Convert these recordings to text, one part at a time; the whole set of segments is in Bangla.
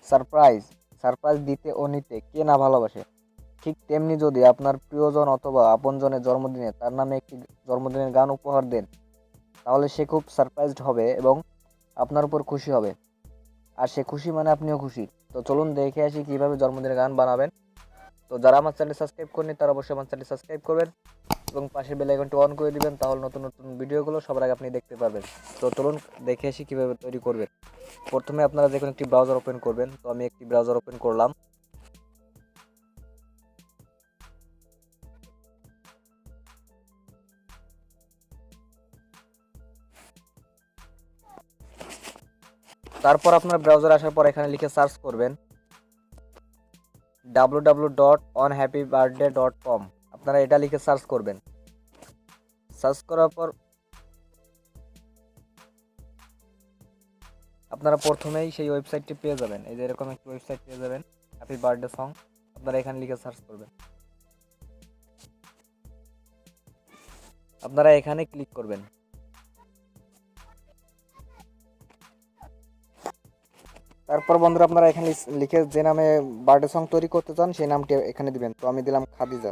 সারপ্রাইজ সারপ্রাইজ দিতে ও নিতে কে না ভালোবাসে। ঠিক তেমনি যদি আপনার প্রিয়জন অথবা আপনজনের জন্মদিনে তার নামে একটি জন্মদিনের গান উপহার দেন, তাহলে সে খুব সারপ্রাইজড হবে এবং আপনার উপর খুশি হবে। আর সে খুশি মানে আপনিও খুশি। তো চলুন দেখে আসি কীভাবে জন্মদিনের গান বানাবেন। তো যারা আমার চ্যানেল সাবস্ক্রাইব করেনি তারা অবশ্যই আমার চ্যানেল সাবস্ক্রাইব করবেন এবং পাশের বেল আইকনটি অন করে দিবেন, তাহলে নতুন নতুন ভিডিওগুলো সবার আগে আপনি দেখতে পারবেন। তো চলুন দেখে আসি কীভাবে তৈরি করবেন। প্রথমে আপনারা যে কোনো একটি ব্রাউজার ওপেন করবেন। তো আমি একটি ব্রাউজার ওপেন করলাম। তারপর আপনার ব্রাউজার আসার পর এখানে লিখে সার্চ করবেন www.onhappybirthday.com। আপনারা এটা লিখে সার্চ করবেন। সার্চ করার পর আপনারা প্রথমেই সেই ওয়েবসাইটটি পেয়ে যাবেন। এই যে এরকম একটি ওয়েবসাইট পেয়ে যাবেন, হ্যাপি বার্থডে সং। আপনারা এখানে লিখে সার্চ করবেন। আপনারা এখানে ক্লিক করবেন। তারপর বন্ধুরা আপনারা এখানে লিখে যে নামে বার্থডে সং তৈরি করতে চান সেই নামটি এখানে দিবেন। তো আমি দিলাম খাদিজা।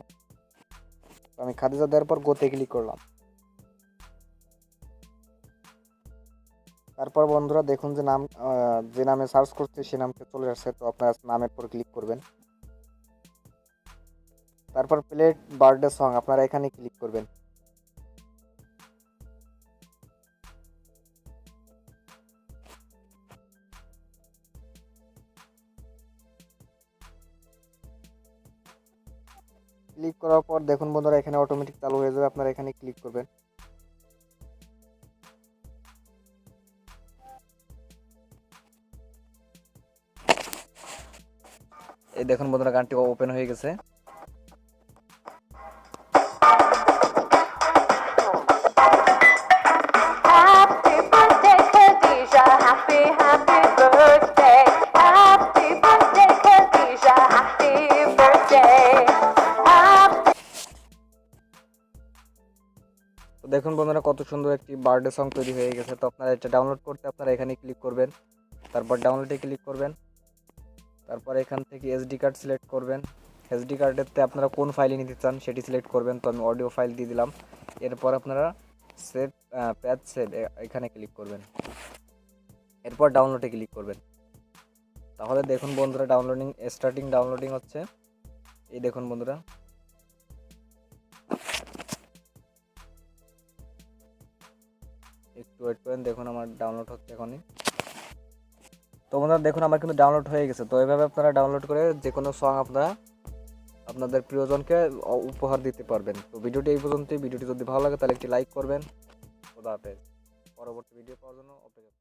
তো আমি খাদিজা দেওয়ার পর গোতে ক্লিক করলাম। তারপর বন্ধুরা দেখুন যে যে নামে সার্চ করতে সে নামটা চলে আসছে। তো আপনারা নামের পর ক্লিক করবেন। তারপর প্লেট বার্থডে সং আপনারা এখানে ক্লিক করবেন। ক্লিক করার পর দেখুন বন্ধুরা এখানে অটোমেটিক চালু হয়ে যাবে। আপনারা এখানে ক্লিক করবেন। এই দেখুন বন্ধুরা গানটি ওপেন হয়ে গেছে। তো দেখুন বন্ধুরা কত সুন্দর একটি বার্থডে সং তৈরি হয়ে গেছে। তো আপনারা এটা ডাউনলোড করতে আপনারা এখানে ক্লিক করবেন। তারপর ডাউনলোডে ক্লিক করবেন। তারপর এখান থেকে এসডি কার্ড সিলেক্ট করবেন। এসডি কার্ডেতে আপনারা কোন ফাইলে নিতে চান সেটি সিলেক্ট করবেন। তো আমি অডিও ফাইল দিয়ে দিলাম। এরপর আপনারা সেভ প্যাচ সেভ এখানে ক্লিক করবেন। এরপর ডাউনলোডে ক্লিক করবেন। তাহলে দেখুন বন্ধুরা ডাউনলোডিং হচ্ছে। এই দেখুন বন্ধুরা, একটু ওয়েট করেন, দেখুন আমার ডাউনলোড হচ্ছে এখনই। তো বন্ধুরা দেখুন আমার কিন্তু ডাউনলোড হয়ে গেছে। তো এইভাবে আপনারা ডাউনলোড করে যে কোনো সং আপনারা আপনাদের প্রিয়জনকে উপহার দিতে পারবেন। তো ভিডিওটি এই পর্যন্তই। ভিডিওটি যদি ভালো লাগে তাহলে একটি লাইক করবেন। খোদা হাফেজ। পরবর্তী ভিডিও পাওয়ার জন্য অপেক্ষা